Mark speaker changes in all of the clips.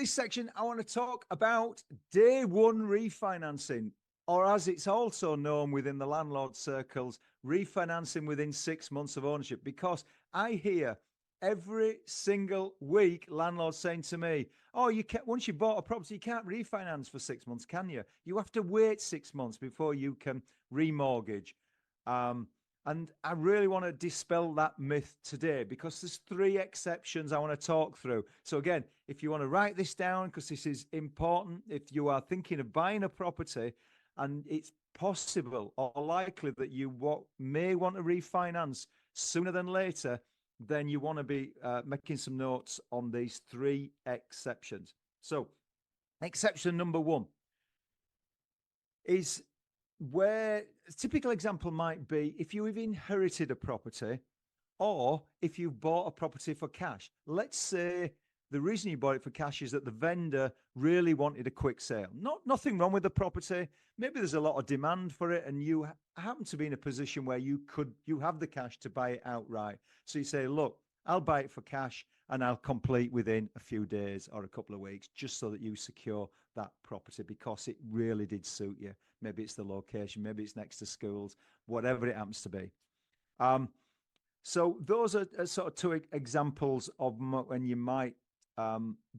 Speaker 1: this section, I want to talk about day one refinancing, or as it's also known within the landlord circles, refinancing within 6 months of ownership. Because I hear every single week landlords saying to me, oh, you can't, once you bought a property, you can't refinance for 6 months, can you? You have to wait 6 months before you can remortgage. And I really want to dispel that myth today because there's 3 exceptions I want to talk through. So again, if you want to write this down, because this is important, if you are thinking of buying a property and it's possible or likely that you may want to refinance sooner than later, then you want to be making some notes on these 3 exceptions. So exception number 1 is where a typical example might be if you've inherited a property or if you've bought a property for cash. Let's say the reason you bought it for cash is that the vendor really wanted a quick sale. Nothing wrong with the property. Maybe there's a lot of demand for it and you happen to be in a position where you have the cash to buy it outright. So you say, look, I'll buy it for cash and I'll complete within a few days or a couple of weeks just so that you secure that property because it really did suit you. Maybe it's the location, maybe it's next to schools, whatever it happens to be. So those are sort of 2 examples of when you might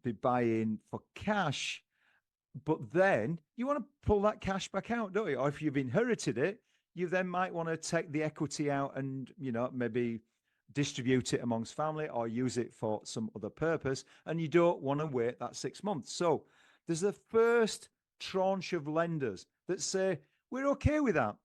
Speaker 1: be buying for cash, but then you want to pull that cash back out, don't you? Or if you've inherited it, you then might want to take the equity out and, maybe distribute it amongst family or use it for some other purpose, and you don't want to wait that 6 months. So there's the first tranche of lenders that say, we're okay with that.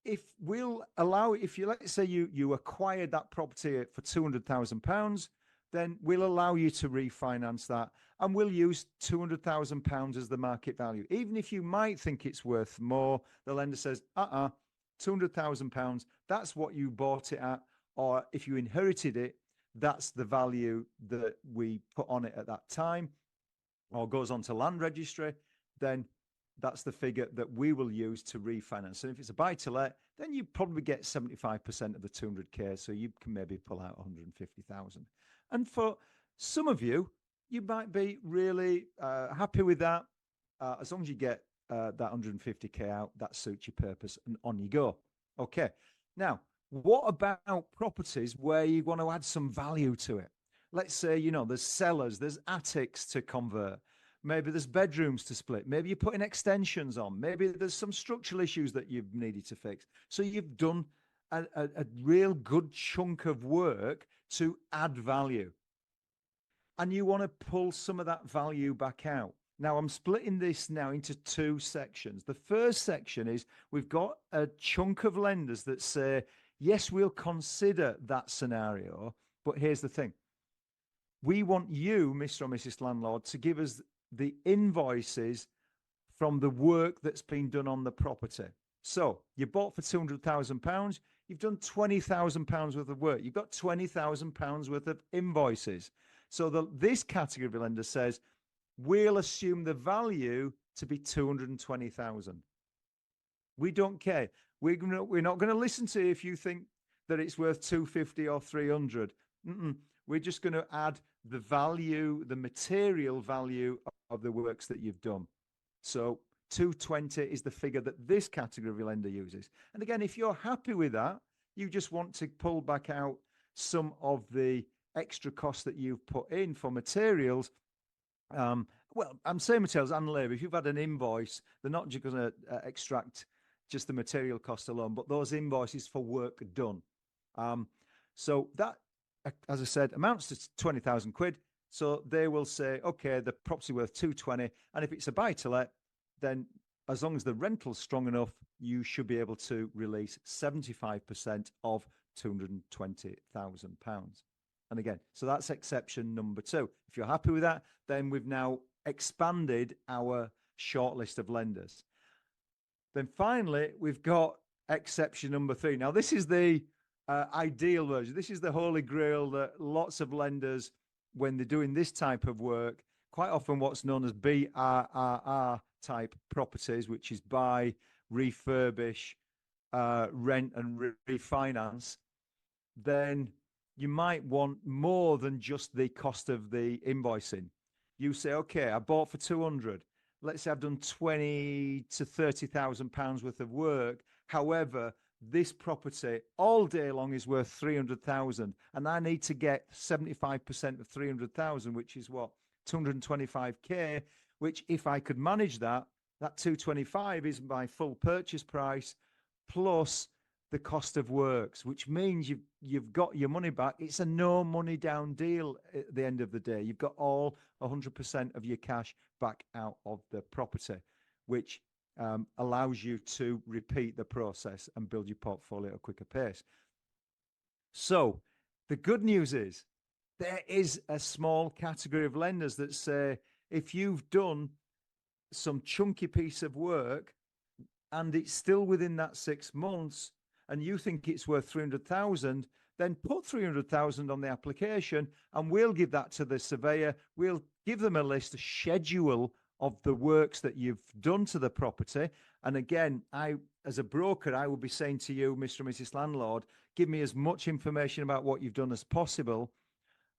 Speaker 1: If let's say you acquired that property for £200,000, then we'll allow you to refinance that and we'll use £200,000 as the market value. Even if you might think it's worth more, the lender says, £200,000, that's what you bought it at. Or if you inherited it, that's the value that we put on it at that time, or goes on to land registry, then that's the figure that we will use to refinance. And if it's a buy-to-let, then you probably get 75% of the 200K, so you can maybe pull out 150,000. And for some of you, you might be really happy with that. As long as you get that 150K out, that suits your purpose, and on you go. Okay. Now, what about properties where you want to add some value to it? Let's say, there's cellars, there's attics to convert. Maybe there's bedrooms to split. Maybe you're putting extensions on. Maybe there's some structural issues that you've needed to fix. So you've done a real good chunk of work to add value. And you want to pull some of that value back out. Now, I'm splitting this now into 2 sections. The first section is we've got a chunk of lenders that say, yes, we'll consider that scenario, but here's the thing. We want you, Mr. or Mrs. Landlord, to give us the invoices from the work that's been done on the property. So you bought for £200,000, you've done £20,000 worth of work. You've got £20,000 worth of invoices. So this category of lender says, we'll assume the value to be £220,000. We don't care. We're not going to listen to you if you think that it's worth 250 or 300. We're just going to add the value, the material value of the works that you've done. So 220 is the figure that this category of lender uses. And again, if you're happy with that, you just want to pull back out some of the extra costs that you've put in for materials. Well, I'm saying materials and labor. If you've had an invoice, they're not just going to extract just the material cost alone, but those invoices for work done. So that, as I said, amounts to 20,000 quid. So they will say, okay, the property worth 220. And if it's a buy-to-let, then as long as the rental's strong enough, you should be able to release 75% of £220,000. And again, so that's exception number 2. If you're happy with that, then we've now expanded our shortlist of lenders. Then finally, we've got exception number 3. Now, this is the ideal version. This is the holy grail that lots of lenders, when they're doing this type of work, quite often what's known as BRRR type properties, which is buy, refurbish, rent and refinance, then you might want more than just the cost of the invoicing. You say, okay, I bought for 200. Let's say I've done 20 to 30,000 pounds worth of work. However, this property all day long is worth 300,000, and I need to get 75% of 300,000, which is what, 225k, which if I could manage that, that 225 is my full purchase price plus the cost of works, which means you've got your money back. It's a no money down deal at the end of the day. You've got all 100% of your cash back out of the property, which allows you to repeat the process and build your portfolio at a quicker pace. So the good news is there is a small category of lenders that say if you've done some chunky piece of work and it's still within that 6 months and you think it's worth 300,000, then put 300,000 on the application and we'll give that to the surveyor. We'll give them a list, a schedule of the works that you've done to the property. And again, as a broker, I will be saying to you, Mr. and Mrs. Landlord, give me as much information about what you've done as possible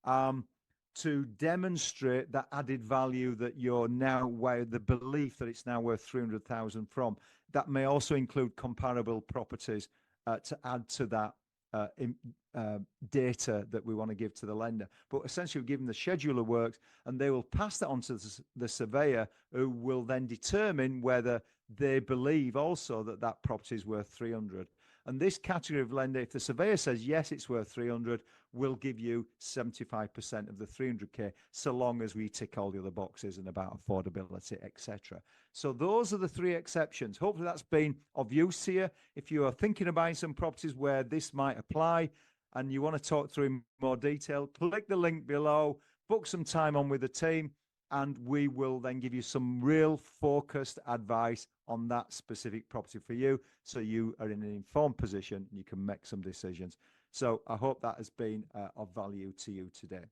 Speaker 1: to demonstrate that added value that you're now, where the belief that it's now worth 300,000 from. That may also include comparable properties to add to that data that we want to give to the lender. But essentially, we give them the schedule of works and they will pass that on to the surveyor, who will then determine whether they believe also that that property is worth 300. And this category of lender, if the surveyor says, yes, it's worth 300, we'll give you 75% of the 300k, so long as we tick all the other boxes and about affordability, etc. So those are the three exceptions. Hopefully that's been of use to you. If you are thinking of buying some properties where this might apply and you want to talk through in more detail, click the link below, book some time on with the team, and we will then give you some real focused advice on that specific property for you, so you are in an informed position and you can make some decisions. So I hope that has been of value to you today.